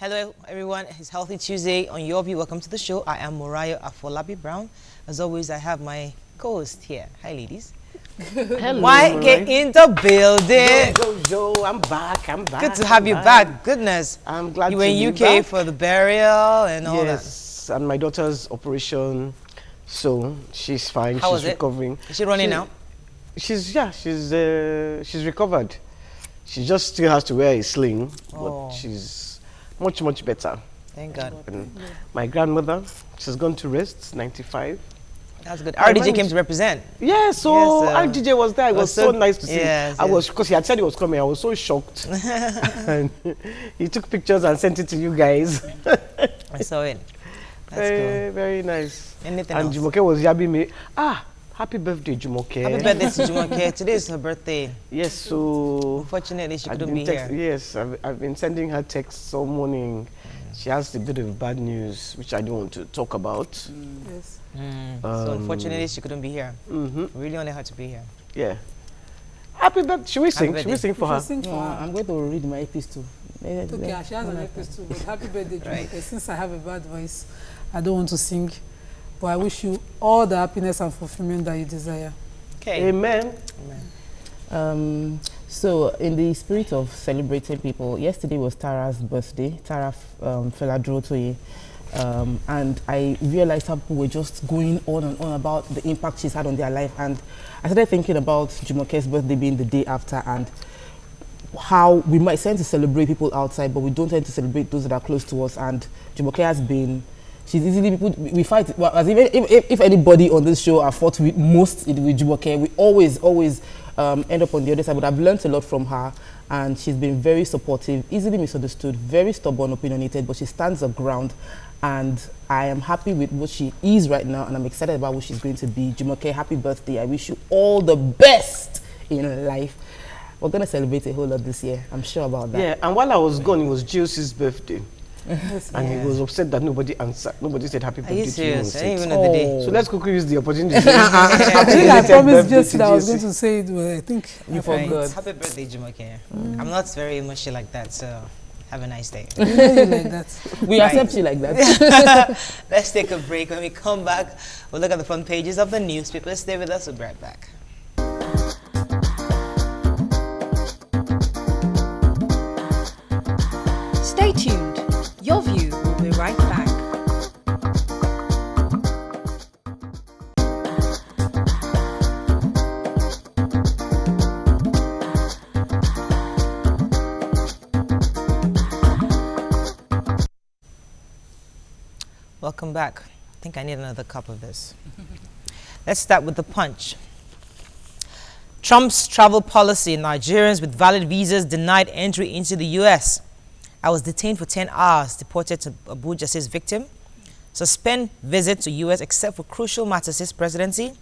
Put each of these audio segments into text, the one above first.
Hello, everyone. It's Healthy Tuesday on Yourview. Welcome to the show. I am Morayo Afolabi Brown. As always, I have my co-host here. Hi, ladies. Hello, Why get in the building? Yo, I'm back. Good to have you back. Goodness. I'm glad you were to in be UK back. for the burial and all that. Yes, and my daughter's operation, so she's fine. How she's was it? recovering. Is she running now? She's recovered. She just still has to wear a sling, Oh. but she's much better. Thank God. And my grandmother, she's gone to rest, 95. That's good. RDJ came to represent. Yeah, so Yes, RDJ was there. It was so nice to see. Yes, I was, because he had said he was coming. I was so shocked. And he took pictures and sent it to you guys. I saw it. That's Very, very nice. Anything And else? Jumoke was yabbing me. Happy birthday, Jumoke. Happy birthday to Jumoke. Today is her birthday. Yes, so Unfortunately, she I've couldn't been be here. Yes, I've been sending her texts all morning. She has a bit of bad news, which I don't want to talk about. Yes. So unfortunately, she couldn't be here. Mm-hmm. We really wanted her to be here. Yeah. Happy birthday. Should we sing? birthday. Should we sing for her? Sing for her. I'm going to read my epistle. Okay, she has an epistle, but happy birthday, Right. Jumoke. Since I have a bad voice, I don't want to sing, but I wish you all the happiness and fulfillment that you desire. Okay. Amen. So, in the spirit of celebrating people, yesterday was Tara's birthday. Tara Feladrotoye. And I realized how people were just going on and on about the impact she's had on their life. And I started thinking about Jumoke's birthday being the day after and how we might tend to celebrate people outside, but we don't tend to celebrate those that are close to us. And Jumoke has been, she's easily, we fight, well, as if anybody on this show are fought with most with Jumoke, we always end up on the other side. But I've learned a lot from her, and she's been very supportive, easily misunderstood, very stubborn, opinionated, but she stands her ground. And I am happy with what she is right now, and I'm excited about what she's going to be. Jumoke, happy birthday. I wish you all the best in life. We're going to celebrate a whole lot this year. I'm sure about that. Yeah, and while I was gone, it was Jill's birthday. Yes. And he was upset that nobody answered. Nobody said happy Are birthday you to serious? I him. didn't even know the day. So let's quickly use the opportunity to I think I promised just that I was going to say it, but I think You I forgot. forgot. Happy birthday, Jumoke. I'm not very mushy like that, so have a nice day. I know you like that. We Right. accept you like that. Let's take a break. When we come back, we'll look at the front pages of the newspapers. Stay with us. We'll be right back. Stay tuned. Your View will be right back. Welcome back. I think I need another cup of this. Let's start with the Punch. Trump's travel policy. Nigerians with valid visas denied entry into the U.S. I was detained for 10 hours, deported to Abuja, says victim. Suspend visit to U.S. except for crucial matters, says presidency.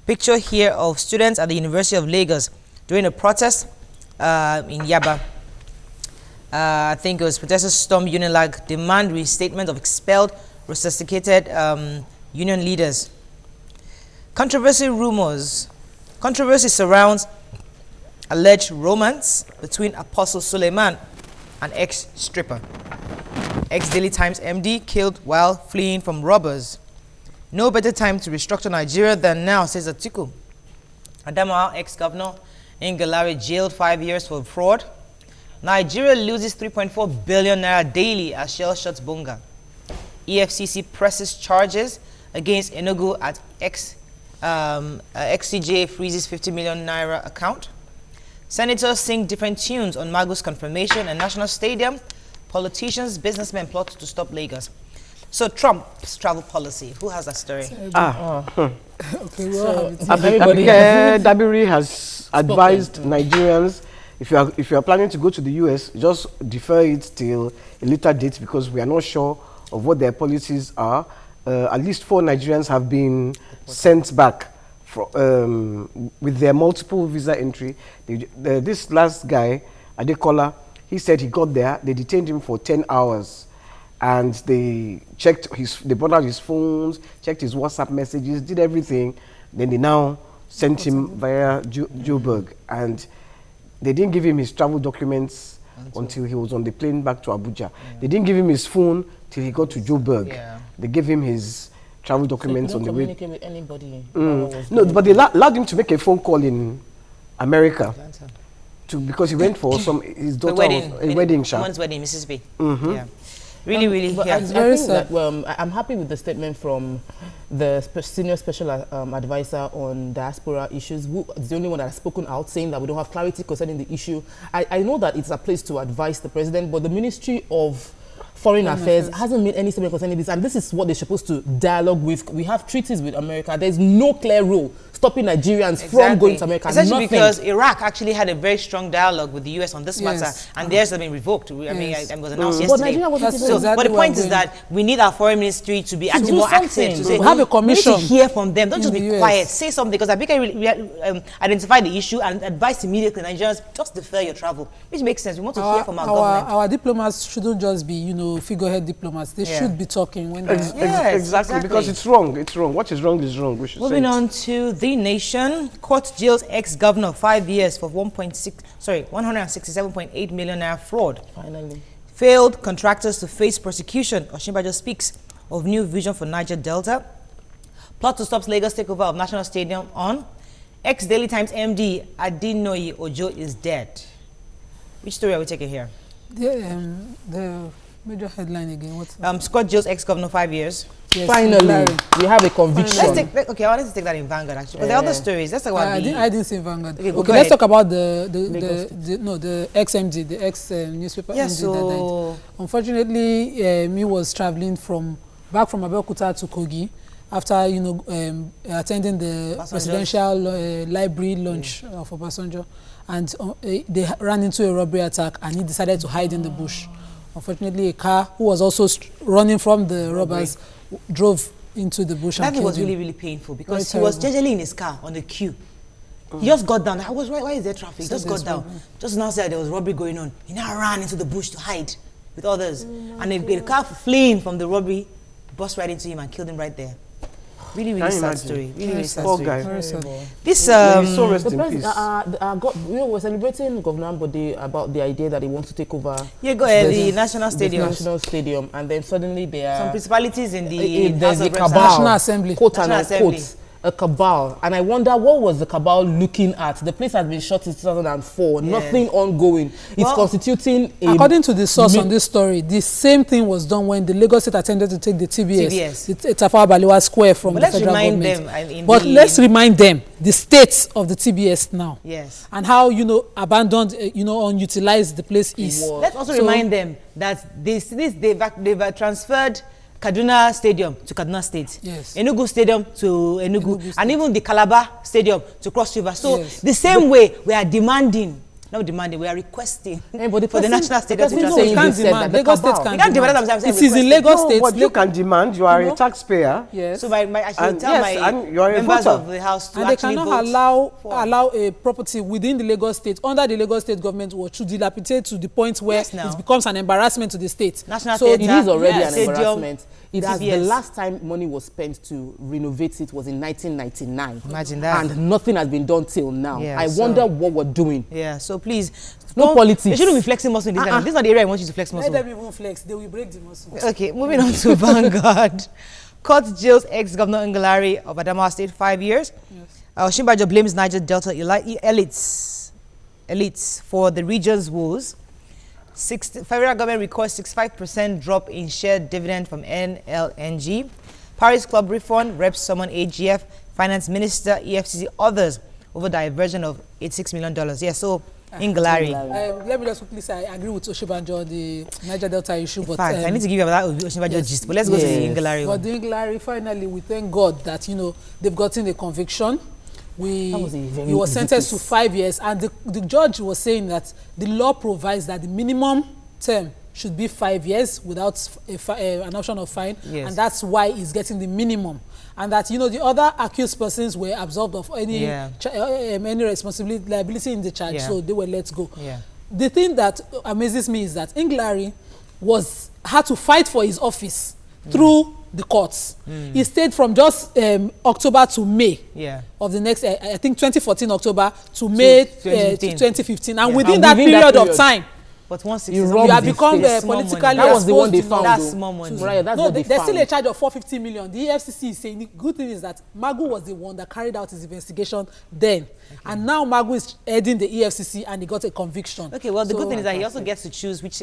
Picture here of students at the University of Lagos during a protest in Yaba. I think it was protesters storm Unilag, demand restatement of expelled, resuscitated union leaders. Controversy surrounds alleged romance between Apostle Suleiman and ex-stripper. Ex-Daily Times MD killed while fleeing from robbers. No better time to restructure Nigeria than now, says Atiku. Adamawa, ex-governor Ngelare, jailed 5 years for fraud. Nigeria loses 3.4 billion naira daily as Shell shuts Bonga. EFCC presses charges against Enugu at XCJ freezes 50 million naira account. Senators sing different tunes on Magu's confirmation and National Stadium. Politicians, businessmen plot to stop Lagos. So Trump's travel policy, who has that story? Okay, well, Everybody Dabiri has advised Nigerians, if you are planning to go to the US, just defer it till a later date because we are not sure of what their policies are. At least 4 Nigerians have been sent back with their multiple visa entry. This last guy, Adekola, he said he got there, they detained him for 10 hours. And they they brought out his phones, checked his WhatsApp messages, did everything. Then they now sent him via Joburg. And they didn't give him his travel documents until he was on the plane back to Abuja. They didn't give him his phone till he got to Joburg. They gave him his travel documents on the way. Communicate with anybody. No, but they allowed him to make a phone call in America. Because he went for his daughter a wedding. Someone's wedding, Mississippi. Yeah. Really, but I think that I'm happy with the statement from the senior special advisor on diaspora issues, who is the only one that has spoken out, saying that we don't have clarity concerning the issue. I know that it's a place to advise the president, but the Ministry of Foreign Affairs hasn't made any statement concerning this, and this is what they're supposed to dialogue with. We have treaties with America. There's no clear rule stopping Nigerians from going to America. Especially because Iraq actually had a very strong dialogue with the US on this matter, and theirs have been revoked. I mean, it was announced yesterday. But Nigeria wasn't but the point is that we need our foreign ministry to be actually more active. To say, we have a commission. We need to hear from them. Don't just be quiet. Say something, because I think I identify the issue and advise immediately Nigerians, just defer your travel, which makes sense. We want to hear from our government. Our diplomats shouldn't just be, figurehead diplomats. They should be talking when exactly, because it's wrong. It's wrong. What is wrong is wrong. We should Moving on to The Nation. Court jails ex-governor 5 years for 167.8 million naira fraud. Finally. Failed contractors to face prosecution. Osinbajo speaks of new vision for Niger Delta. Plot to stop Lagos takeover of National Stadium on. Ex-Daily Times MD Adinoyi Ojo is dead. Which story are we taking here? The major headline again. What's Scott jails ex-governor 5 years. Yes, finally, we have a conviction. I wanted to take that in Vanguard actually. But the other stories, let's talk about I didn't say Vanguard. Okay, let's talk about the ex-MD, the ex-newspaper MD that died. Unfortunately, he was traveling back from Abeokuta to Kogi after attending the presidential library launch of Obasanjo, and they ran into a robbery attack, and he decided to hide in the bush. Unfortunately, a car who was also running from the robbers drove into the bush. That was really, really painful, because he was gingerly in his car on the queue. He just got down. Why is there traffic? He just got down. Just now said there was robbery going on. He now ran into the bush to hide with others. And a car fleeing from the robbery burst right into him and killed him right there. Really, really sad story. Really, really sad story. This so rest in peace. We're celebrating Governor Ambode about the idea that he wants to take over. Yeah, go ahead. The National Stadium. National Stadium, and then suddenly there are some principalities in the cabal, National Assembly, a cabal, and I wonder what was the cabal looking at. The place has been shut since 2004. Nothing ongoing. It's constituting. According to the source on this story, the same thing was done when the Lagos State attempted to take the TBS. The Tafawa Balewa Square from the federal government. But let's remind them the state of the TBS now. Yes. And how abandoned, unutilized the place is. Let's also remind them that they've transferred Kaduna Stadium to Kaduna State, Enugu Stadium to Enugu, and even the Calabar Stadium to Cross River. So the same way we are demanding, not demanding, we are requesting for the National Stadium to transfer. You can't demand. Lagos State can't demand. It is in Lagos State. What you can demand, you are a taxpayer. Yes. So I should tell my members of the House to actually vote. And they cannot allow a property within the Lagos State, under the Lagos State government, or to dilapidate to the point where it becomes an embarrassment to the state. National so it is already an embarrassment. The last time money was spent to renovate it was in 1999. Imagine that. And nothing has been done till now. I wonder what we're doing. Yeah, so please. No politics. They shouldn't be flexing muscle in this time. This is not the area I want you to flex muscle. Let them even flex. They will break the muscle. Okay, moving on to Vanguard. Court jails ex-governor Ngelari of Adamawa State 5 years. Osinbajo blames Niger Delta elites for the region's woes. Federal government records 65% drop in shared dividend from NLNG. Paris Club refund, reps summon AGF, finance minister, EFCC, others over diversion of $86 million. Yeah, so Ngelari. Let me just quickly say I agree with Osinbajo on the Niger Delta issue. But I need to give you that Osinbajo gist, but let's go to the Ngelari one. But the Ngelari, finally, we thank God that, they've gotten a conviction. He was sentenced to 5 years, and the judge was saying that the law provides that the minimum term should be 5 years without an option of fine, and that's why he's getting the minimum. And that the other accused persons were absolved of any responsibility, liability in the charge, so they were let go. The thing that amazes me is that Ngelari had to fight for his office through the courts. He stayed from just October to May of the next, I think 2014 October to May 2015. And within that period of time, But 160. You You have the become face. politically That was the one they exposed found. That's enough. small money. Right, that's No, what they there's found. still a charge of 450 million. The EFCC is saying the good thing is that Magu was the one that carried out his investigation then. And now Magu is heading the EFCC and he got a conviction. Okay, well, the So- good thing is that he also gets to choose which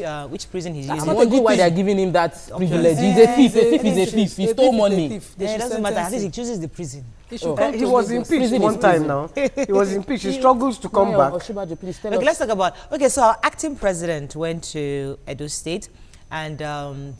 prison he's That's using. I'm not a wondering good why thing. they're giving him that privilege. He's a thief. A thief is a thief. He stole money. They Yeah, it should doesn't matter. At sentence least he him. chooses the prison. He should come He to was Lagos. impeached Prison one is time prison. now. He was impeached. He struggles to come back. Oshibajo, please tell Okay, us. let's talk about. Okay, so our acting president went to Edo State, and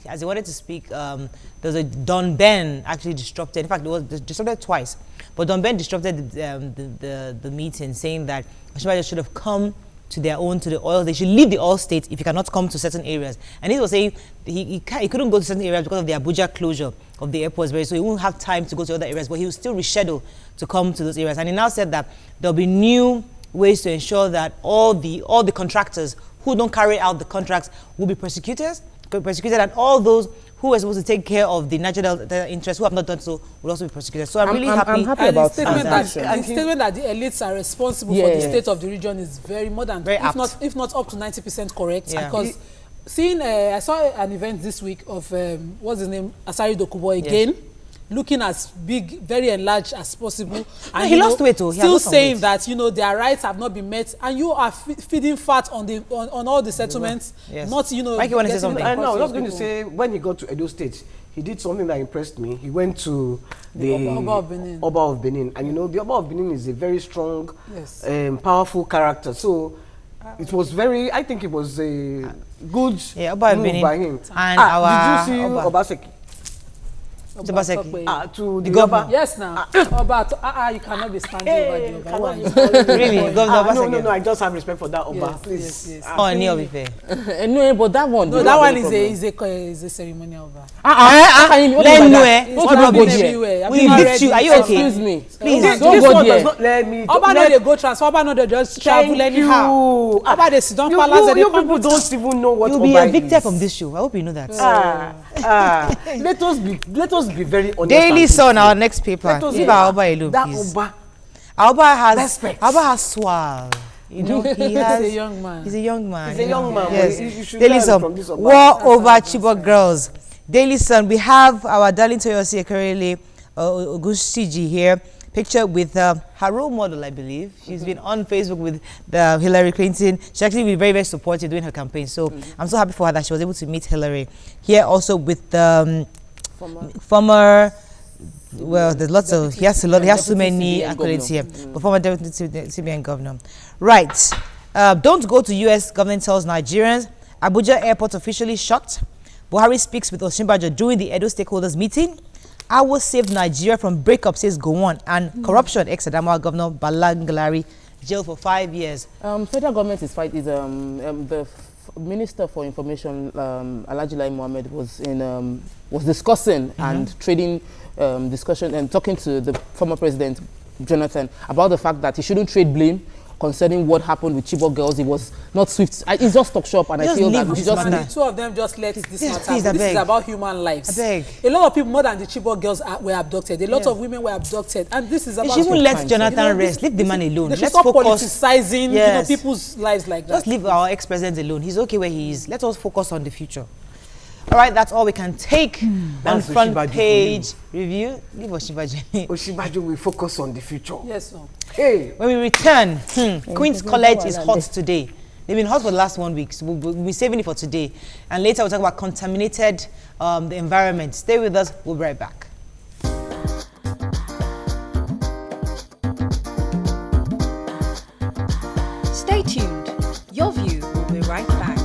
as he wanted to speak, there was a Don Ben actually disrupted. In fact, it was disrupted twice, but Don Ben disrupted the meeting, saying that Oshibajo should have come to their own, to the oil. They should leave the oil state if you cannot come to certain areas. And he was saying he couldn't go to certain areas because of the Abuja closure of the airports, so he won't have time to go to other areas, but he will still reschedule to come to those areas. And he now said that there'll be new ways to ensure that all the contractors who don't carry out the contracts will be persecuted, and all those who are supposed to take care of the national interests who have not done so will also be persecuted. So I'm really happy. I'm happy And about the statement, that. the statement that the elites are responsible for the state of the region is very more than, Very if not up to 90% correct. Yeah. Because seeing, I saw an event this week of what's his name, Asari Dokubo again, looking as big, very enlarged as possible, and he lost weight, oh. He has still lost some saying weight. that their rights have not been met, and you are feeding fat on all the settlements. Yes. Not Mike, you want to say getting something? it I across know. I was to just going to people. say, when he got to Edo State, he did something that impressed me. He went to the Oba of Benin. Oba of Benin. And the Oba of Benin is a very strong, Yes. powerful character. So it was I think it was a good Oba of move Benin. by him. And our did you see Oba. Obaseki? Obaseki. To The the governor. Oba? Yes, now. you cannot be standing over the Oba. Why are you Really, Governor No, Obaseki. I just have respect for that Oba. Yes, Please. yes. Oh, Neil Bife. No, but that one. No, that one is a ceremonial Oba. Let know, What what about rubbish? there? We evict you. Are you okay? Excuse me. Please, This don't go one there. does not let me. Oba no dey go transfer. Oba no dey just travel anyhow. Oba dey sit down palace. You people don't even know what You'll Oba be evicted is. from this show. I hope you know that. Let us be very honest. Daily and Sun, truthful. our next paper. Let us Leave be- our Oba alone, That please. Oba. Oba has Respect. Oba has suave. He has. He's a young man. He's a young man. He's a young man. Yes. You should Daily learn Sun. from this Oba. War over Chibok girls. Daily Sun. We have our darling Toyosi Ekerele Ogunsiji here. Picture with her role model, I believe. She's been on Facebook with Hillary Clinton. She actually been very, very supportive during her campaign. So I'm so happy for her that she was able to meet Hillary. Here also with former. Well, there's lots of. He has so many CBN accolades here. governor. But former deputy CBN governor. Right. Don't go to US. Government tells Nigerians. Abuja airport officially shut. Buhari speaks with Osinbajo during the Edo stakeholders meeting. I will save Nigeria from breakup, says Gowon. And corruption, ex-Adamawa Governor Balangalari, jailed for 5 years. Federal government is the Minister for Information, Alhaji Lai Mohammed, was discussing and trading discussion and talking to the former president Jonathan about the fact that he shouldn't trade blame concerning what happened with Chibok girls. It was not swift. It's just talk shop, and Just I feel leave that we this should just matter. And the two of them just let this matter. please, I This is beg. about human lives. I beg. A lot of people, more than the Chibok girls, were abducted. A lot of women were abducted, and this is They about. should even let fine. Jonathan rest. Leave the man alone. They should Let's stop focus. politicizing, Yes. people's lives like that. Just leave our ex-president alone. He's okay where he is. Let us focus on the future. All right, that's all we can take on That's front Oshibajo for page review. Leave Oshibajo. Oshibajo will focus on the future. Yes, sir. Hey, When we return, Queen's College is hot today. They've been hot for the last 1 week, so we'll be saving it for today. And later we'll talk about contaminated the environment. Stay with us. We'll be right back. Stay tuned. Your View will be right back.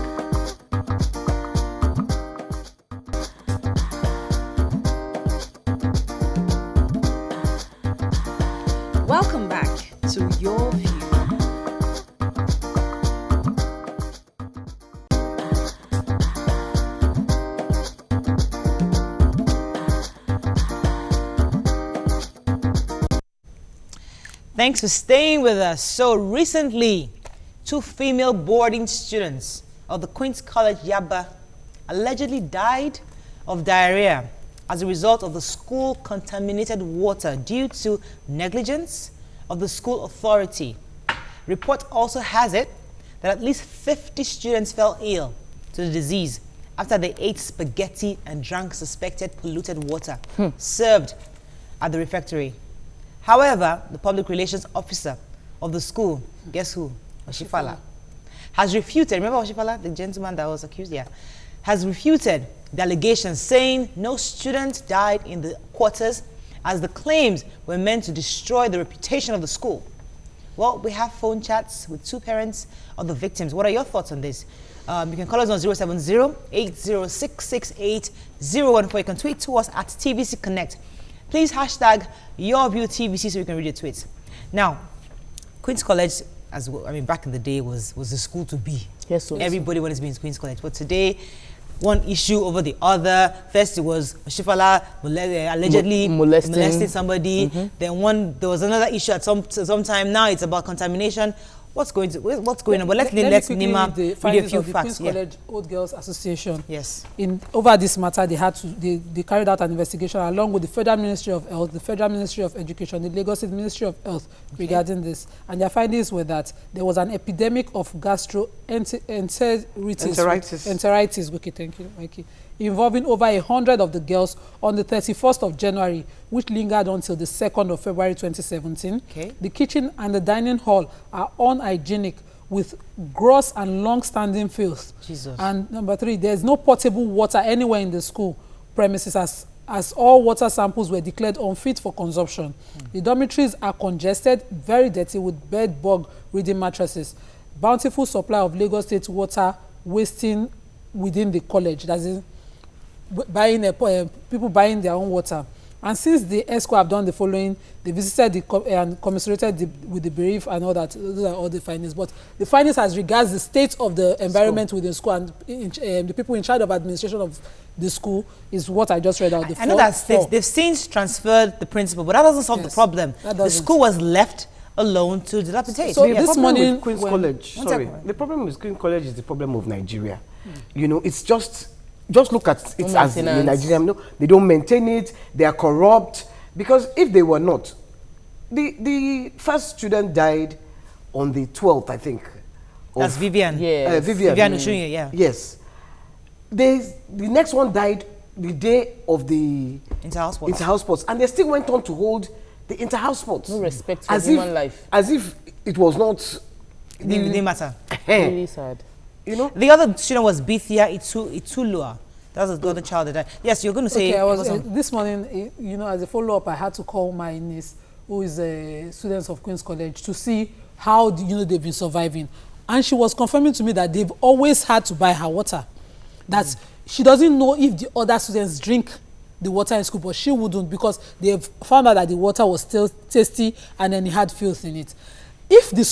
Welcome back to Your View. Thanks for staying with us. So recently, 2 female boarding students of the Queen's College Yaba allegedly died of diarrhea as a result of the school contaminated water due to negligence of the school authority. Report also has it that at least 50 students fell ill to the disease after they ate spaghetti and drank suspected polluted water served at the refectory. However, the public relations officer of the school, guess who? Oshifala, has refuted, remember Oshifala, the gentleman that was accused? Yeah. Has refuted the allegations, saying no student died in the quarters, as the claims were meant to destroy the reputation of the school. Well, we have phone chats with 2 parents of the victims. What are your thoughts on this? You can call us on 070-80668014. You can tweet to us at TVC Connect. Please hashtag Yourview TVC so you can read your tweets. Now, Queen's College, back in the day, was the school to be. Yes, so everybody wanted to be in Queen's College. But today, one issue over the other. First, it was Oshifala allegedly molesting somebody. Then there was another issue at some time. Now it's about contamination. What's going on? But let Nima read a few facts. Queen's College Old Girls Association. Yes. Over this matter, they carried out an investigation along with the Federal Ministry of Health, the Federal Ministry of Education, the Lagos State Ministry of Health regarding this. And their findings were that there was an epidemic of gastroenteritis. Okay, thank you, Mikey. Involving over 100 of the girls on the 31st of January, which lingered until the 2nd of February 2017. Okay. The kitchen and the dining hall are unhygienic with gross and long-standing filth. Jesus. And number 3, there's no potable water anywhere in the school premises as all water samples were declared unfit for consumption. The dormitories are congested, very dirty with bed bug reading mattresses. Bountiful supply of Lagos State water wasting within the college. That is, people buying their own water. And since the ESCO have done the following, they visited and commiserated with the bereaved and all that. Those are all the findings. But the findings as regards the state of the environment within school and the people in charge of administration of the school is what I just read out. I know that they've since transferred the principal, but that doesn't solve the problem. The school was left alone to dilapidate. So this morning, Queen's College, the problem with Queen's College is the problem of Nigeria. You know, it's just look at it as in Nigeria. No, they don't maintain it. They are corrupt. Because if they were not, the first student died on the 12th, I think. That's Vivian. Yes. Vivian Oshunye, yeah. Yes. The next one died the day of the inter-house sports. And they still went on to hold the inter-house sports. No respect for human life. As if it was not... It didn't matter. Really sad. You know? The other student was Bithia Itulua. That was the other child that died. Yes, you're going to say... Okay, this morning, you know, as a follow-up, I had to call my niece, who is a student of Queen's College, to see how, they've been surviving. And she was confirming to me that they've always had to buy her water. That she doesn't know if the other students drink the water in school, but she wouldn't, because they've found out that the water was still tasty and then it had filth in it. If the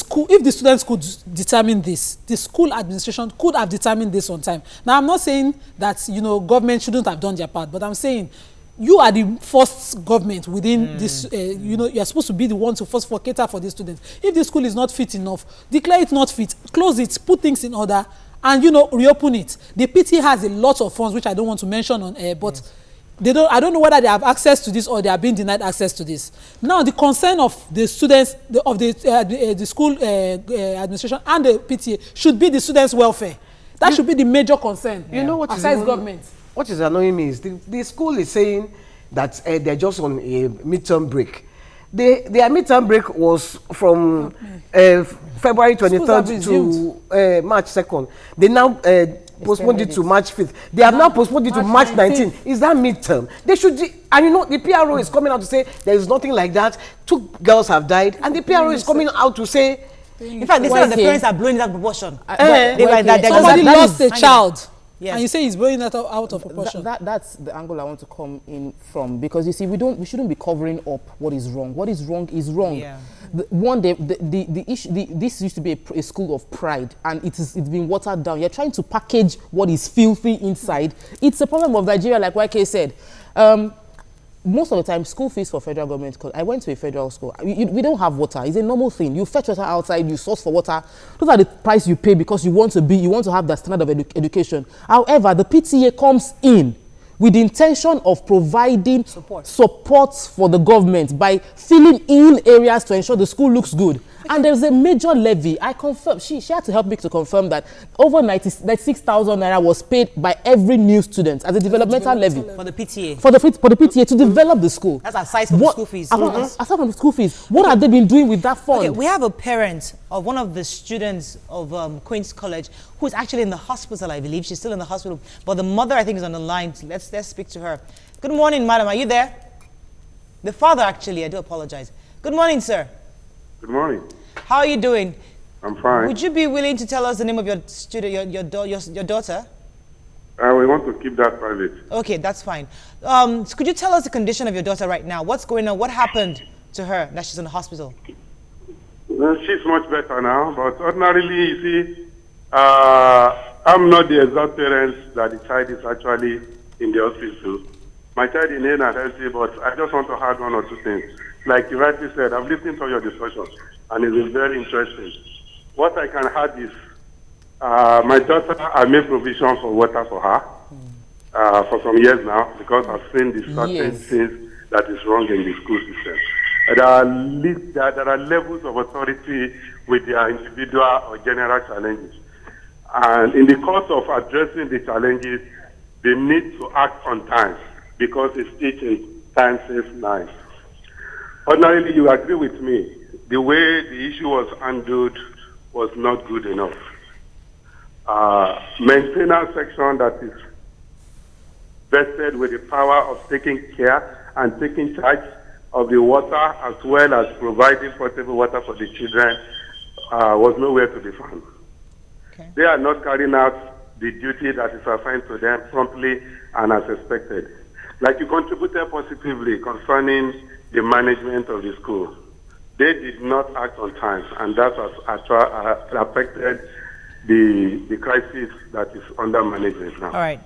students could determine this, the school administration could have determined this on time. Now, I'm not saying that, government shouldn't have done their part, but I'm saying you are the first government within this, you're supposed to be the one to first cater for these students. If the school is not fit enough, declare it not fit, close it, put things in order, and, reopen it. The PT has a lot of funds, which I don't want to mention on air, but I don't know whether they have access to this or they are being denied access to this. Now, the concern of the students, the school administration and the PTA should be the students' welfare. That should be the major concern. You know what aside government. What is annoying me is the school is saying that they're just on a midterm break. Their midterm break was from February 23rd to March 2nd. They now postponed it to March 5th. They have now postponed it to March 19th. Is that midterm? They should, and the PRO is coming out to say there is nothing like that. 2 girls have died, and the PRO is coming out to say, in fact, they say that the parents are blowing that proportion. Somebody lost a child. Yes. And you say he's blowing that out of proportion. That's the angle I want to come in from, because you see, we shouldn't be covering up what is wrong. What is wrong is wrong. Yeah. This used to be a school of pride, and it's been watered down. You're trying to package what is filthy inside. It's a problem of Nigeria, like YK said. Most of the time, school fees for federal government, because I went to a federal school, we don't have water. It's a normal thing. You fetch water outside, you source for water. Those are the price you pay because you want to have that standard of education. However, the PTA comes in with the intention of providing support for the government by filling in areas to ensure the school looks good. And there's a major levy. I confirm, she had to help me to confirm that over 96,000 naira was paid by every new student as a developmental levy. For the PTA. For the PTA to develop the school. That's aside from the school fees. Aside from the school fees, what have they been doing with that fund? Okay, we have a parent of one of the students of Queen's College who is actually in the hospital, I believe. She's still in the hospital. But the mother, I think, is on the line. Let's speak to her. Good morning, madam. Are you there? The father, actually. I do apologize. Good morning, sir. Good morning. How are you doing? I'm fine. Would you be willing to tell us the name of your student, your daughter? We want to keep that private. Okay, that's fine. So could you tell us the condition of your daughter right now? What's going on? What happened to her that she's in the hospital? Well, she's much better now, but ordinarily, you see, I'm not the exact parent that the child is actually in the hospital. My child is in and healthy, but I just want to add one or two things. Like you rightly said, I've listened to your discussion, and it's been very interesting. What I can add is, my daughter, I made provision for water for her for some years now, because I've seen the certain things that is wrong in the school system. There are levels of authority with their individual or general challenges. And in the course of addressing the challenges, they need to act on time, because it's teaching time saves lives. Ordinarily, you agree with me, the way the issue was handled was not good enough. Maintenance section that is vested with the power of taking care and taking charge of the water, as well as providing potable water for the children, was nowhere to be found. Okay. They are not carrying out the duty that is assigned to them promptly and as expected. Like you contributed positively concerning the management of the school. They did not act on time, and that has affected the crisis that is under management now. All right.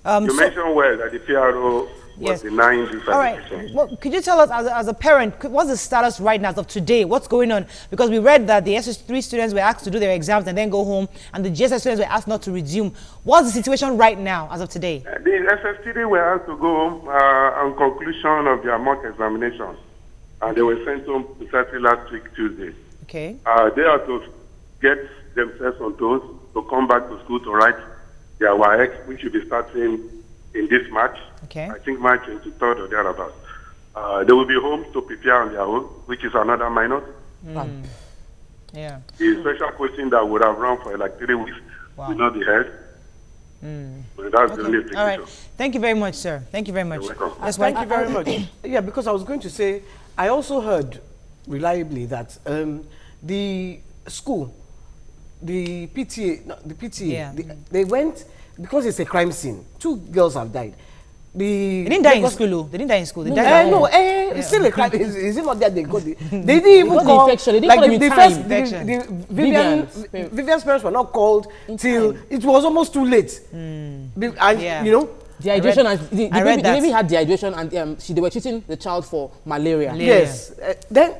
You mentioned well that the PRO was denying this application. All right. Well, could you tell us, as a parent, what's the status right now as of today? What's going on? Because we read that the SS3 students were asked to do their exams and then go home, and the GSS students were asked not to resume. What's the situation right now as of today? The SS3 were asked to go home on conclusion of their mock examination, and they were sent home precisely last week, Tuesday. Okay. They are to get themselves on toes to come back to school to write their WAEC, which will be starting in this March. Okay. I think March 23rd or thereabouts. They will be home to prepare on their own, which is another minus. Yeah. The special coaching that would have run for like 3 weeks will not be held. But that's the only thing. All right. Thank you very much, sir. Thank you very much. Yes, thank you very much. Yeah, because I was going to say, I also heard reliably that the school, the PTA, they went, because it's a crime scene. 2 girls have died. They didn't die in school. They didn't die in school. They died it's still a crime. Is it not that they got the... They didn't even call... Infection. They didn't call the first... Vivian's parents were not called till... It was almost too late. And, you know... Dehydration, and the baby had dehydration, and they were treating the child for malaria. Yes. Then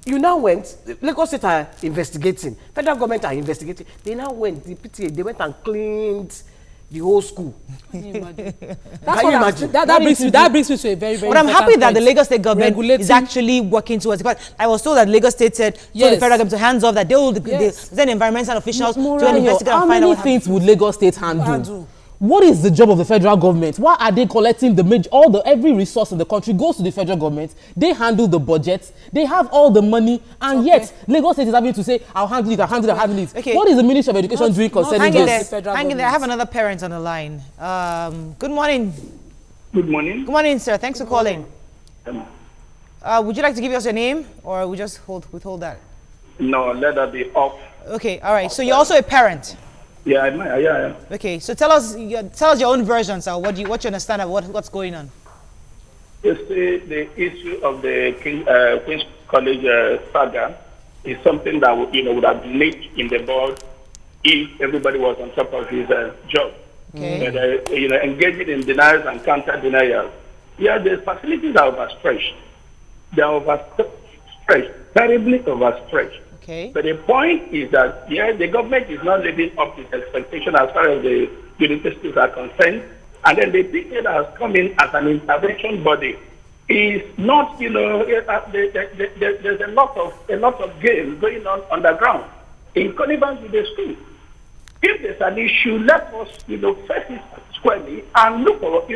you now went, Lagos State are investigating, federal government are investigating. They now went, the PTA, they went and cleaned the whole school. Can you imagine? That brings me to a very, very But I'm happy that the Lagos State government regulating is actually working towards it. Because I was told that Lagos State said to the federal government to hands off, that they will send environmental officials to investigate and find out what happened. How many things would Lagos State handle? What is the job of the federal government? Why are they collecting every resource in the country goes to the federal government? They handle the budgets. They have all the money, and yet Lagos State is having to say, "I'll handle it. I'll handle it. I'll handle it." Okay. What is the Ministry of Education doing concerning this? Hang in there. I have another parent on the line. Good morning. Good morning. Good morning, sir. Thanks for calling. Would you like to give us your name, or we just withhold that? No, let that be off. Okay. All right. So you're also a parent. Yeah, yeah. Okay, so tell us your own version, sir. What you understand of what's going on? You see, the issue of the Queen's College saga is something that would have nipped in the bud if everybody was on top of his job. Okay. But engaging in denials and counter denials. Yeah, the facilities are overstretched. They are overstretched, terribly overstretched. Okay. But the point is that, the government is not living up to its expectation as far as the universities are concerned. And then the PTA has come in as an intervention body is not, there's a lot of games going on underground in connivance with the school. If there's an issue, let us, face it squarely and look for,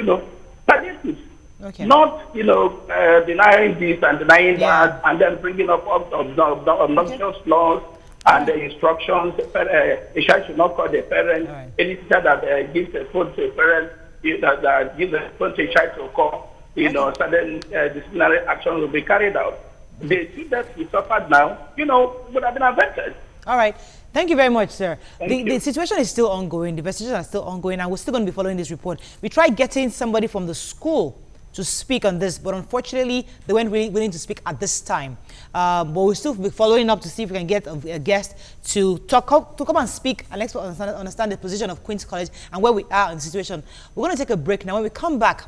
palliatives. Okay. Not, denying this and denying that, and then bringing up obnoxious laws and the instructions. A child should not call the parent. Right. Any teacher that gives a phone to a parent, that gives a phone to a child to call, certain disciplinary actions will be carried out. The students we suffered now, would have been averted. All right. Thank you very much, sir. Thank The you. situation is still ongoing. The investigations are still ongoing, and we're still going to be following this report. We tried getting somebody from the school to speak on this, but unfortunately, they weren't really willing to speak at this time. But we'll still be following up to see if we can get a guest to come and speak and let's understand the position of Queen's College and where we are in the situation. We're going to take a break now. When we come back,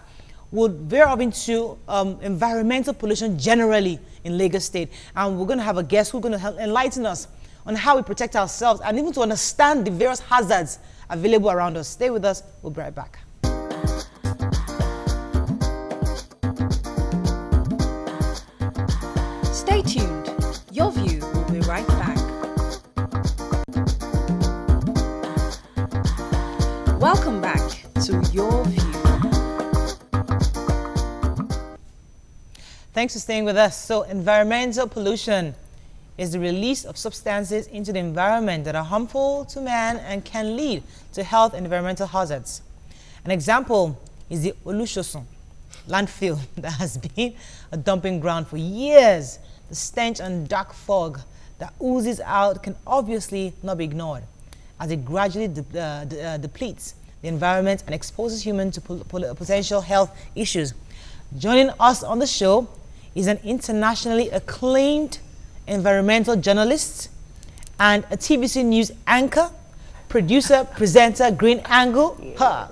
we'll veer off into environmental pollution generally in Lagos State, and we're going to have a guest who's going to help enlighten us on how we protect ourselves and even to understand the various hazards available around us. Stay with us. We'll be right back. Stay tuned. Yourview will be right back. Welcome back to Yourview. Thanks for staying with us. So environmental pollution is the release of substances into the environment that are harmful to man and can lead to health and environmental hazards. An example is the Olusosun landfill that has been a dumping ground for years. The stench and dark fog that oozes out can obviously not be ignored as it gradually depletes the environment and exposes humans to potential health issues. Joining us on the show is an internationally acclaimed environmental journalist and a TVC News anchor, producer, presenter, Green Angle,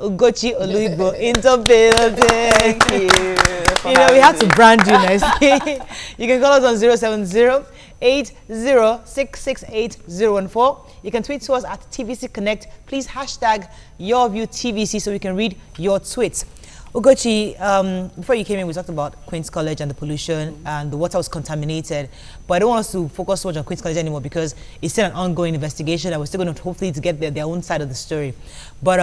Ugochi Oluigbo in the building. Thank you. We had to brand you nicely. You can call us on 070-80668014. You can tweet to us at TVC Connect. Please hashtag YourViewTVC so we can read your tweets. Ugochi, before you came in, we talked about Queen's College and the pollution and the water was contaminated. But I don't want us to focus so much on Queen's College anymore because it's still an ongoing investigation and we're still going to hopefully to get their own side of the story. But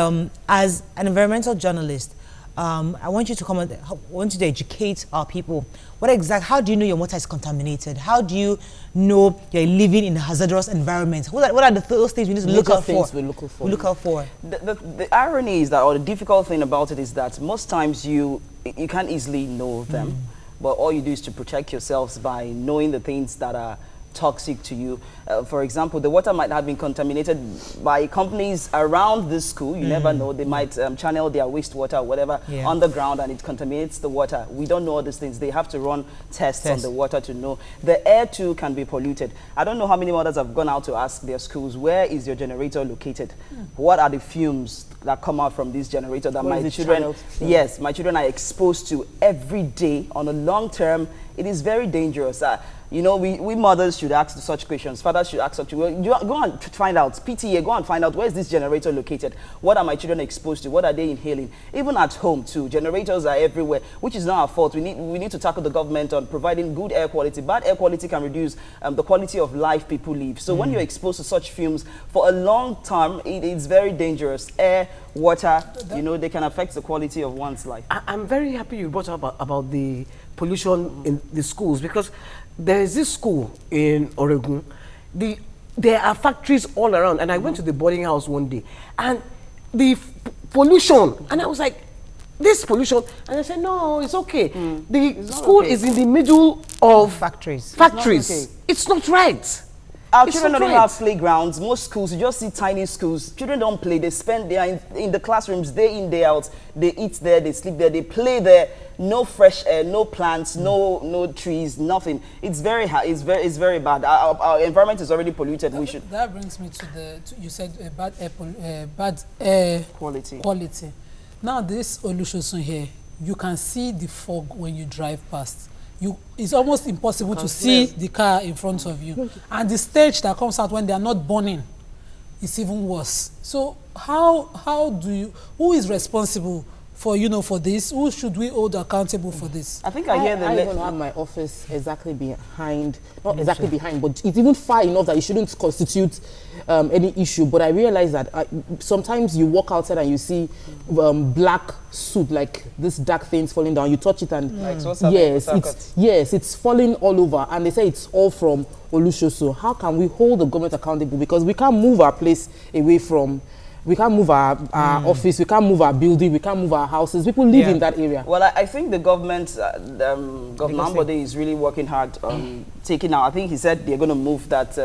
as an environmental journalist, I want you to comment. I want you to educate our people. How do you know your water is contaminated? How do you know you're living in a hazardous environment? What are those things we need to look out for? We look out for. The irony is that, or the difficult thing about it is that most times you can't easily know them, but all you do is to protect yourselves by knowing the things that are toxic to you. For example, the water might have been contaminated by companies around this school. You never know. They might channel their wastewater or whatever underground and it contaminates the water. We don't know all these things. They have to run tests on the water to know. The air too can be polluted. I don't know how many mothers have gone out to ask their schools, where is your generator located? What are the fumes that come out from this generator that my children, my children are exposed to every day on a long term? It is very dangerous. We mothers should ask such questions. Fathers should ask such. Go and find out. PTA, go and find out where is this generator located. What are my children exposed to? What are they inhaling? Even at home too, generators are everywhere, which is not our fault. We need to tackle the government on providing good air quality. Bad air quality can reduce the quality of life people live. So when you're exposed to such fumes for a long time, it's very dangerous. Air, water, they can affect the quality of one's life. I'm very happy you brought up about the pollution in the schools because there is this school in Oregon. There are factories all around, and I went to the boarding house one day, and the pollution, and I was like, this pollution, and I said, no, it's okay. The school is in the middle of factories. It's not right. Our children don't have playgrounds. Most schools, you just see tiny schools. Children don't play. They are in the classrooms, day in, day out. They eat there, they sleep there, they play there. No fresh air, no plants, no trees, nothing. It's very hard. It's very bad. Our environment is already polluted. That brings me to you said bad air quality. Now this Olusosun here, you can see the fog when you drive past. It's almost impossible to see the car in front of you. And the stench that comes out when they are not burning is even worse. So who is responsible for for this? Who should we hold accountable for this? I think I hear the... I even have my office exactly behind, not exactly behind, but it's even far enough that it shouldn't constitute any issue. But I realize that sometimes you walk outside and you see black soot, like this dark things falling down. You touch it and yes, it's falling all over. And they say it's all from Olushoso. How can we hold the government accountable? Because we can't move our place away from... We can't move our office, we can't move our building, we can't move our houses. People live in that area. Well, I think the government, Governor Ambode is really working hard on taking out. I think he said they're going to move that,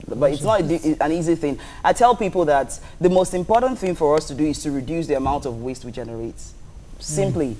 but it's not an easy thing. I tell people that the most important thing for us to do is to reduce the amount of waste we generate. Simply.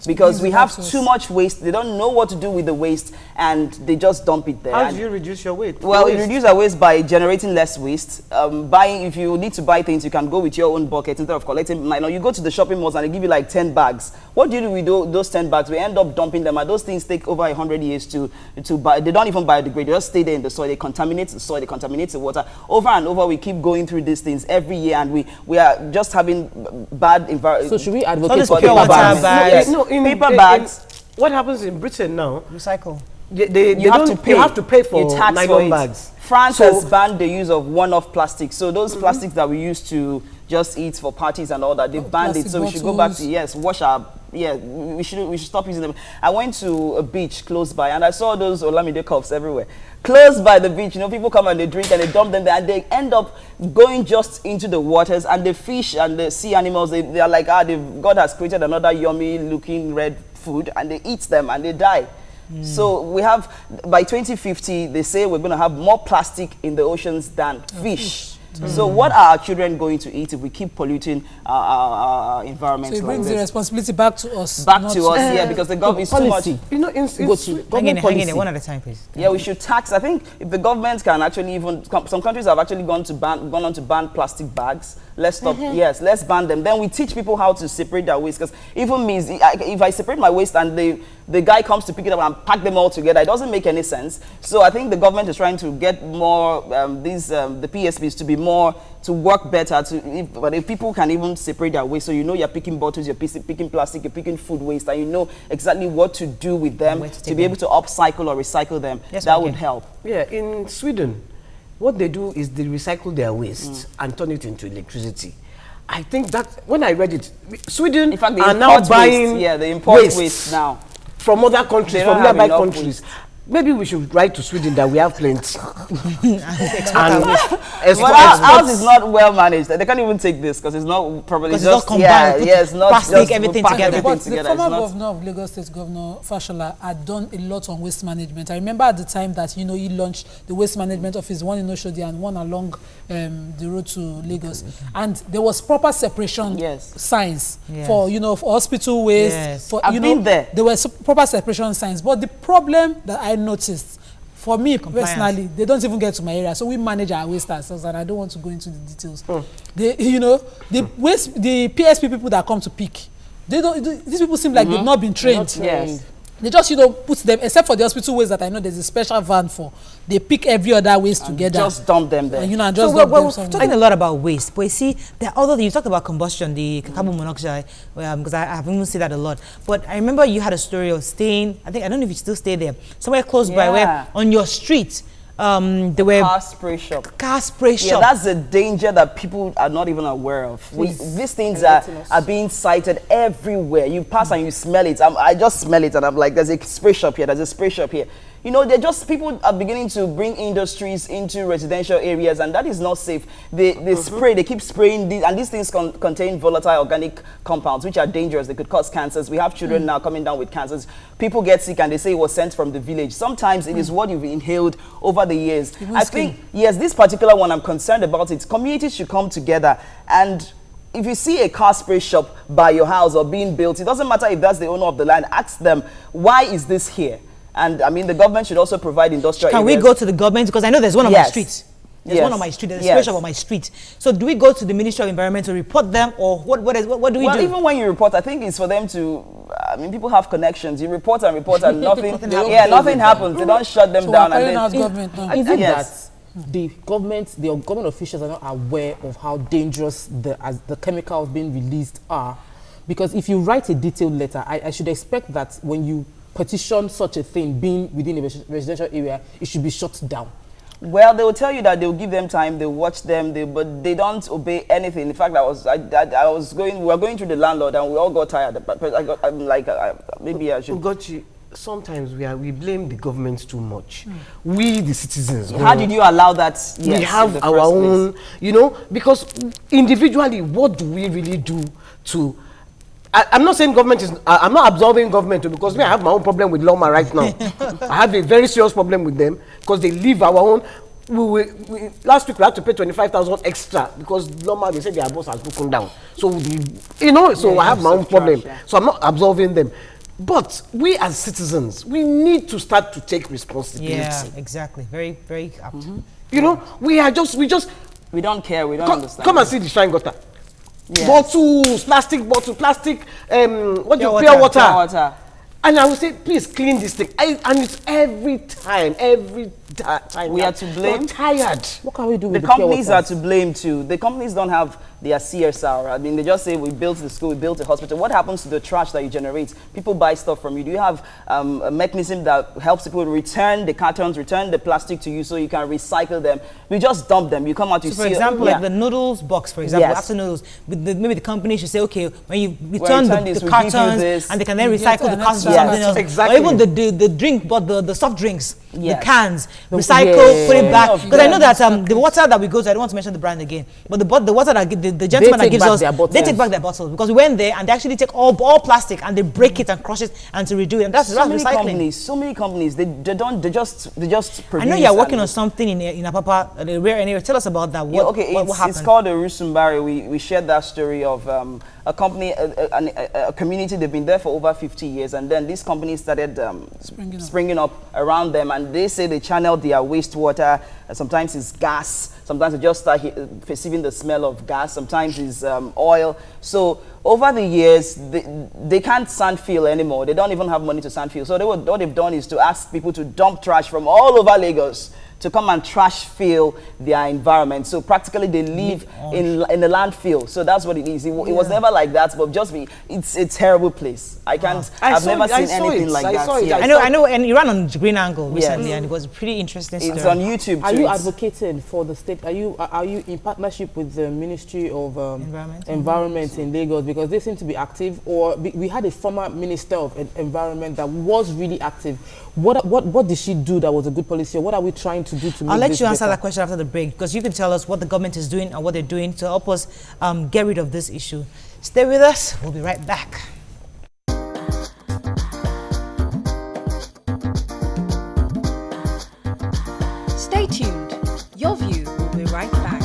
Because we have too much waste. They don't know what to do with the waste, and they just dump it there. How do you reduce your waste? Well, you reduce our waste by generating less waste. If you need to buy things, you can go with your own bucket instead of collecting. You go to the shopping malls and they give you like 10 bags. What do you do with those 10 bags? We end up dumping them, and those things take over 100 years to buy. They don't even biodegrade. They just stay there in the soil. They contaminate the soil. They contaminate the water. Over and over, we keep going through these things every year, and we are just having bad environment. So should we advocate for pure water bags? Paper bags. What happens in Britain now? Recycle. You have to pay for nylon bags. France has banned the use of one-off plastic. So those plastics that we used to just eat for parties and all that, they've banned it. So we should go back to wash our we should stop using them. I went to a beach close by and I saw those Olamide cups everywhere. Close by the beach, people come and they drink and they dump them there, and they end up going just into the waters, and the fish and the sea animals, they are like, God has created another yummy looking red food, and they eat them and they die. So we have, by 2050, they say we're going to have more plastic in the oceans than fish. So what are our children going to eat if we keep polluting our environment? So it brings the responsibility back to us. Because the government is too much. Hang in one at a time, please. Yeah, we should tax. I think if the government can actually some countries have actually gone on to ban plastic bags. Let's stop. Yes, let's ban them. Then we teach people how to separate their waste. Because even me, if I separate my waste and the guy comes to pick it up and pack them all together, it doesn't make any sense. So I think the government is trying to get more the PSPs to work better. But if people can even separate their waste, so you're picking bottles, you're picking plastic, you're picking food waste, and you know exactly what to do with them to be able to upcycle or recycle them. Yes, that would help. Yeah, in Sweden, what they do is they recycle their waste and turn it into electricity. I think that when I read it, Sweden are now buying they import waste now from other countries, from nearby countries. Maybe we should write to Sweden that we have plenty. Ours is not well managed. They can't even take this because it's not properly just not combined. It's not plastic, everything together. But the former governor of Lagos State, Governor Fashola, had done a lot on waste management. I remember at the time that he launched the waste management office, one in Oshodi and one along the road to Lagos, and there was proper separation signs for for hospital waste. I've been there. There were proper separation signs, but the problem that I noticed, for me personally, they don't even get to my area, so we manage our waste ourselves, and I don't want to go into the details. The PSP people that come to pick, these people seem like they've not been trained. Yes. They just put them, except for the hospital waste that I know there's a special van for. They pick every other waste together. Just dump them there. And just dump them somewhere. Talking a lot about waste, but you see, although you talked about combustion, the carbon monoxide, because I have even seen that a lot. But I remember you had a story of staying, I don't know if you still stay there, somewhere close by where on your street, there were car spray shop. Yeah, that's a danger that people are not even aware of. These things are being cited everywhere. You pass and you smell it. I just smell it and I'm like, there's a spray shop here, there's a spray shop here. People are beginning to bring industries into residential areas, and that is not safe. They keep spraying these, and these things contain volatile organic compounds, which are dangerous. They could cause cancers. We have children now coming down with cancers. People get sick and they say it was sent from the village. Sometimes it is what you've inhaled over the years. I think, yes, this particular one, I'm concerned about it. Communities should come together, and if you see a car spray shop by your house or being built, it doesn't matter if that's the owner of the land, ask them, why is this here? And I mean, the government should also provide industrial areas. Can we go to the government? Because I know there's one on my street. There's one on my street. There's a spray shop on my street. So do we go to the Ministry of Environment to report them, or what do we do? Well, even when you report, I think it's for them to, people have connections. You report and nothing, nothing happens. They don't shut them down. Is it that the government officials are not aware of how dangerous the chemicals being released are? Because if you write a detailed letter, I should expect that when you petition such a thing being within a residential area, it should be shut down. Well, they will tell you that they will give them time, they watch them, but they don't obey anything. In fact, we were going through the landlord and we all got tired. Maybe I should. Ugochi, sometimes we blame the government too much. We, the citizens. How did you allow that? Yes, we have our own, you know, because individually, what do we really do to... I'm not saying government is... I'm not absolving government because I have my own problem with Loma right now. I have a very serious problem with them because they leave our own... last week we had to pay 25,000 extra because Loma, they said their boss has broken down. So, you know, so I have my own problem. So I'm not absolving them. But we as citizens, we need to start to take responsibility. Yeah, exactly. Very, very apt. You know, we don't care, we don't understand. Come and see the shrine gutter. Yes. Bottles, plastic bottle, plastic, pure water. And I would say, please clean this thing. And it's every time. We are to blame. We're tired. What can we do with the companies are to blame too. The companies don't have their CSR. I mean, they just say we built the school, we built a hospital. What happens to the trash that you generate? People buy stuff from you. Do you have a mechanism that helps people return the cartons, return the plastic to you so you can recycle them? We just dump them. You come out, you see. For example, like the noodles box, for example, after noodles, maybe the company should say, okay, when you return the cartons, and they can then recycle the cartons or something else. Exactly. Or even the drink, but the soft drinks, the cans, recycle, put it back. Because I know that the water that we go to, I don't want to mention the brand again, but the water that the gentleman that gives us, they take back their bottles because we went there and they actually take all plastic and they break it and crush it and to redo it. And that's recycling. So many companies, they just produce. I know you're working on something in Apapa, the rare area. Tell us about that. What happened? It's called the Rusumbari. We shared that story of a company, a community. They've been there for over 50 years, and then this company started springing up around them, and they say they channeled their wastewater. Sometimes it's gas. Sometimes they just start perceiving the smell of gas. Sometimes it's oil. So over the years, they can't sand fill anymore. They don't even have money to sand fill. So what they've done is to ask people to dump trash from all over Lagos to come and trash fill their environment. So practically they live in a landfill. So that's what it is. It was never like that, but it's a terrible place. I've never seen anything like that. I know, and you ran on Green Angle recently, and it was a pretty interesting story. It's on YouTube. Are you advocating for the state? Are you in partnership with the Ministry of Environment in Lagos, because they seem to be active? Or we had a former Minister of Environment that was really active. What did she do that was a good policy? Or what are we trying to do to make I'll let this you answer better? that question after the break, because you can tell us what the government is doing and what they're doing to help us get rid of this issue. Stay with us. We'll be right back. Stay tuned. Your View will be right back.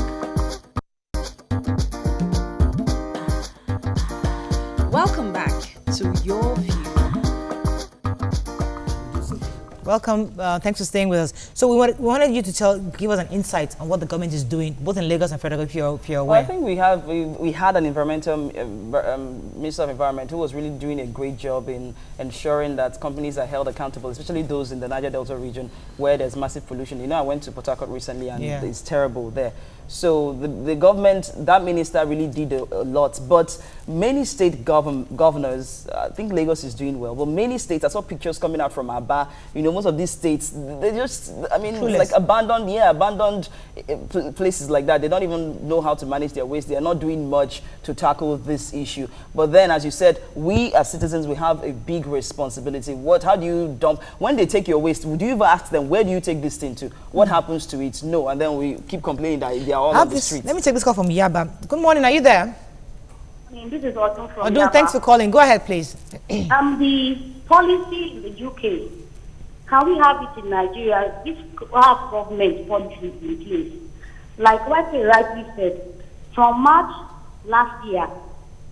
Welcome back to Your View. Welcome. Thanks for staying with us. So we wanted you to give us an insight on what the government is doing, both in Lagos and Federal, if you're aware. Well, I think we had an environmental Minister of Environment who was really doing a great job in ensuring that companies are held accountable, especially those in the Niger Delta region where there's massive pollution. You know, I went to Port Harcourt recently, and it's terrible there. So the government, that minister really did a lot. But many state governors, I think Lagos is doing well, but many states, I saw pictures coming out from Aba, you know, most of these states, they just, I mean, like abandoned places like that. They don't even know how to manage their waste. They are not doing much to tackle this issue. But then, as you said, we as citizens, we have a big responsibility. How do you dump? When they take your waste, would you ever ask them, where do you take this thing to? What happens to it? No. And then we keep complaining that they are all on the streets. Let me take this call from Yaba. Good morning. Are you there? This is Odun from Odun, thanks for calling. Go ahead, please. The policy in the UK, can we have it in Nigeria? This have government policies in place. Like what they rightly said, from March last year,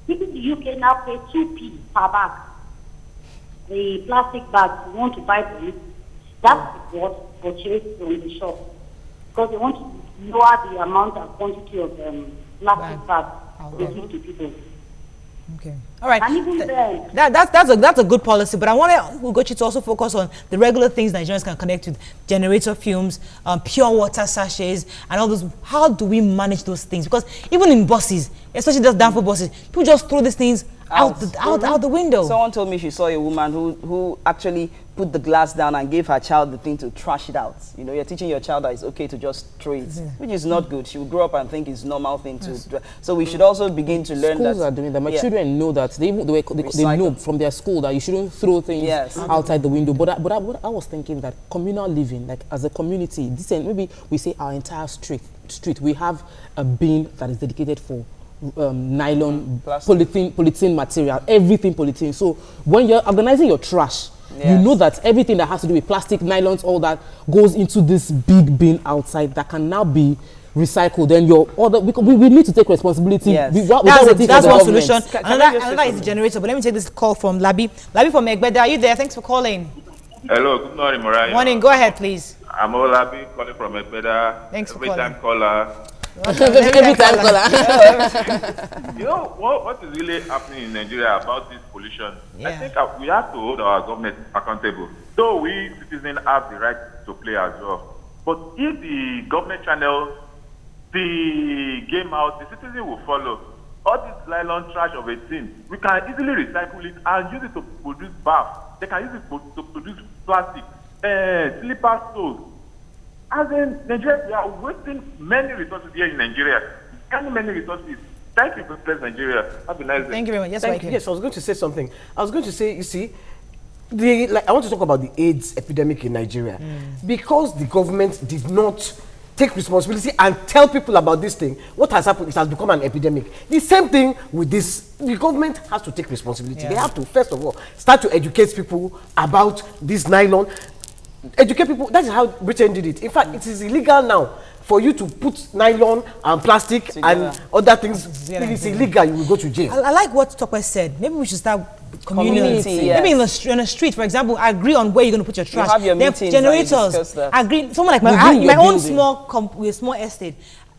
people in the UK now pay 2p per bag. The plastic bags, you want to buy them, that's what purchased from the shop. Because they want to lower the amount and quantity of plastic bags they give to people. Okay. All right. And even then, that's a good policy, but I want you to also focus on the regular things Nigerians can connect with: generator fumes, pure water sachets, and all those. How do we manage those things? Because even in buses, especially those downfall buses, people just throw these things out the window. Someone told me she saw a woman who actually put the glass down and gave her child the thing to trash it out. You know, you're teaching your child that it's okay to just throw it, which is not good. She will grow up and think it's a normal thing to. So we should also begin to learn Schools that. are doing that. My children know that they know from their school that you shouldn't throw things outside the window. But I was thinking that communal living, like as a community, maybe we say our entire street we have a bin that is dedicated for nylon, polythene material, everything polythene. So when you're organizing your trash, you know that everything that has to do with plastic, nylons, all that goes into this big bin outside that can now be recycled. Then we need to take responsibility. Yes. That's one solution. Another is the generator. But let me take this call from Labi. Labi from Egbeda, are you there? Thanks for calling. Hello, good morning, Mariah. Morning, go ahead, please. I'm Olabi calling from Egbeda. Thanks for calling. Every time caller. You know what is really happening in Nigeria about this pollution? I think we have to hold our government accountable. Though we citizens have the right to play as well. But if the government channel the game out, the citizen will follow. All this nylon trash of a thing, we can easily recycle it and use it to produce bath. They can use it to produce plastic, slipper soles. As in Nigeria, we are wasting many resources here in Nigeria. Many resources. Thank you for bless Nigeria. Have a nice day. Thank you very much. Yes, I was going to say something. I was going to say, you see, I want to talk about the AIDS epidemic in Nigeria. Because the government did not take responsibility and tell people about this thing, what has happened? It has become an epidemic. The same thing with this. The government has to take responsibility. They have to, first of all, start to educate people about this nylon. Educate people. That is how Britain did it. In fact, it is illegal now for you to put nylon and plastic and other things. If it's illegal, you will go to jail. I like what Tokwe said. Maybe we should start community. Maybe in the street, for example, agree on where you're going to put your trash. You have your meetings, generators. Agree. Someone like my own small estate.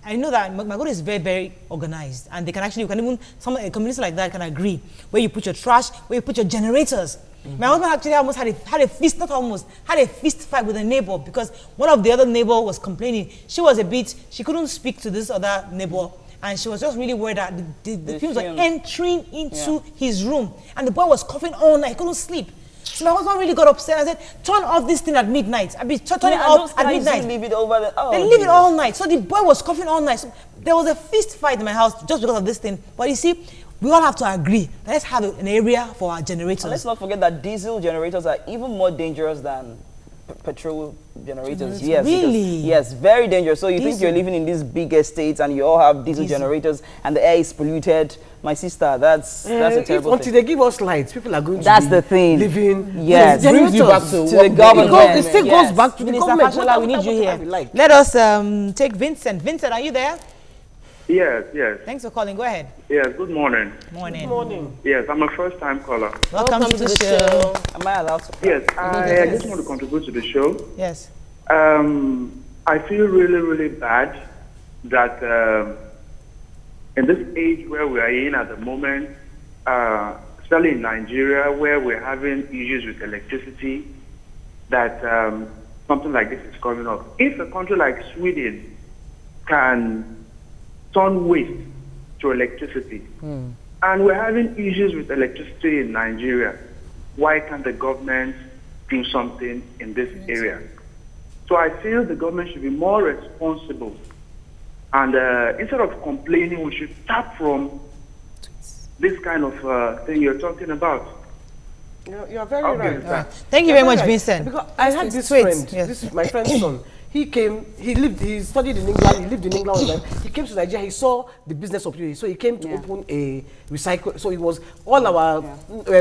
I know that my God is very, very organized, and they can actually, a community like that can agree where you put your trash, where you put your generators. My husband actually almost had a fist fight with a neighbor because one of the other neighbor was complaining. She couldn't speak to this other neighbor, and she was just really worried that the fumes were entering into his room, and the boy was coughing all night. He couldn't sleep. So my husband really got upset and said, turn off this thing at midnight. Turn it off at midnight. Leave it over they leave it all night. So the boy was coughing all night. So there was a fist fight in my house just because of this thing. But you see, we all have to agree. Let's have an area for our generators. And let's not forget that diesel generators are even more dangerous than petrol generators. Yes, really? Yes, very dangerous. So you think you're living in these big estates and you all have diesel generators and the air is polluted. My sister, that's a terrible Until they give us lights, people are going to the thing. living. Yes, brings you back to the government. It still goes back to the government. Fashola, we need you here. Let us take Vincent. Vincent, are you there? Yes. Thanks for calling. Go ahead. Yes, good morning. Morning. Good morning. Yes, I'm a first-time caller. Welcome to the show. Am I allowed to? Yes, I just want to contribute to the show. Yes. I feel really, really bad that in this age where we are in at the moment, especially in Nigeria, where we're having issues with electricity, that something like this is coming up. If a country like Sweden can turn waste to electricity, and we're having issues with electricity in Nigeria, why can't the government do something in this area? So I feel the government should be more responsible, and instead of complaining, we should start from this kind of thing you're talking about. You're very right. Thank you very much, Vincent. Because I had this friend, this is my friend's son. He studied in England, he lived in England. He came to Nigeria, he saw the business opportunity. So he came to open a recycle. So it was all our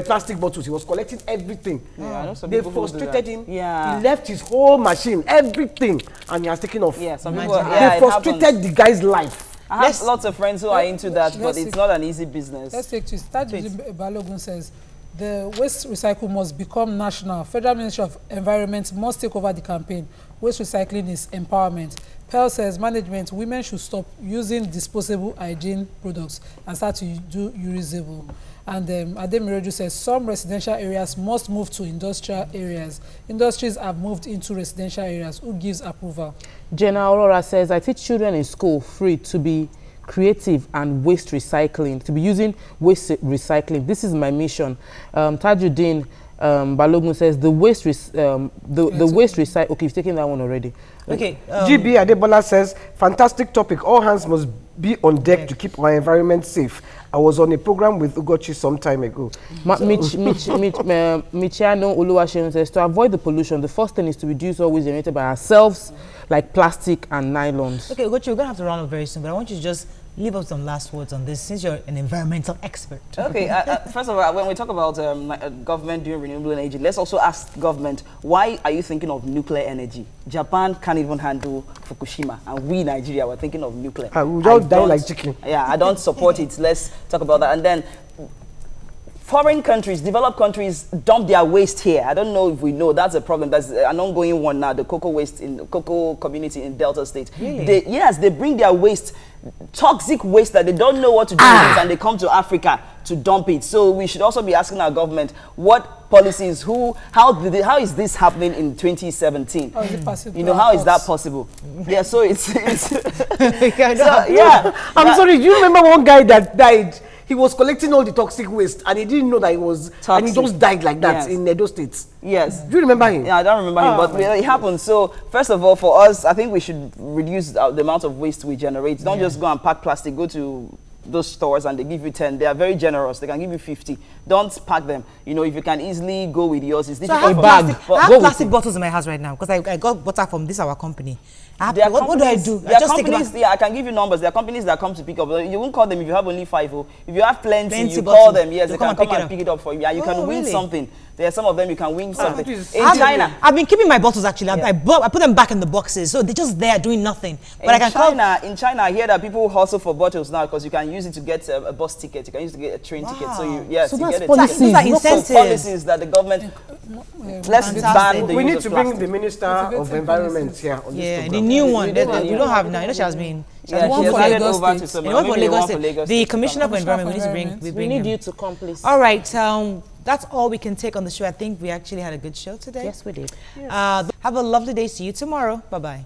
plastic bottles, he was collecting everything. They frustrated him. He left his whole machine, everything, and he has taken off. They frustrated the guy's life. I have lots of friends who are into that, but it's not an easy business. Let's take to start. Balogun says, the waste recycle must become national. Federal Ministry of Environment must take over the campaign. Waste recycling is empowerment. Pearl says management, women should stop using disposable hygiene products and start to do reusable. And Ademiroju says some residential areas must move to industrial areas. Industries have moved into residential areas. Who gives approval? Jenna Aurora says, I teach children in school free to be creative and waste recycling, to be using waste recycling. This is my mission. Tajuddin Balogun says the waste recycle. Okay, you've taken that one already. Okay. GB Adebola says, fantastic topic. All hands must be on deck to keep our environment safe. I was on a program with Ugochi some time ago. Michiano Oluwaseun says, to avoid the pollution, the first thing is to reduce all waste generated by ourselves, like plastic and nylons. Okay, Ugochi, we're going to have to round up very soon, but I want you to just leave us some last words on this, since you're an environmental expert. Okay, first of all, when we talk about government doing renewable energy, let's also ask government, why are you thinking of nuclear energy? Japan can't even handle Fukushima, and we, Nigeria, were thinking of nuclear. We all die like chicken. Yeah, I don't support it. Let's talk about that. And then, foreign countries, developed countries, dump their waste here. I don't know if we know. That's a problem. That's an ongoing one now, the cocoa waste in the cocoa community in Delta State. Really? They bring their waste, toxic waste that they don't know what to do with it, and they come to Africa to dump it. So we should also be asking our government, what policies, how is this happening in 2017? How is it possible? You know, how is that possible? Yeah, so it's I'm sorry, do you remember one guy that died? He was collecting all the toxic waste and he didn't know that it was toxic. And he just died like that in Edo State. Yes. Do you remember him? Yeah, I don't remember him, but it happened. So first of all, for us, I think we should reduce the amount of waste we generate. Don't just go and pack plastic. Go to those stores and they give you 10. They are very generous. They can give you 50. Don't pack them. You know, if you can easily go with yours, it's difficult. I have plastic bottles in my house right now because I got butter from our company. What do I do? I just take it. Yeah, I can give you numbers. There are companies that come to pick up. You won't call them if you have only 5. If you have plenty you call them. Yes, they can come and pick it up for you. Yeah, you can win something. There are some of them you can win something. In China, I've been keeping my bottles actually. I put them back in the boxes, so they're just there doing nothing. But in China, I hear that people hustle for bottles now because you can use it to get a bus ticket. You can use it to get a train ticket. So you get a policies that the government. Let's ban the We need use to of bring plastic. the Minister of Environment here on this program. The new one that we don't have now. You know, she has been. She has handed over to someone. One for Lagos State. The Commissioner for Environment. We need you to come, please. All right. That's all we can take on the show. I think we actually had a good show today. Yes, we did. Have a lovely day. See you tomorrow. Bye-bye.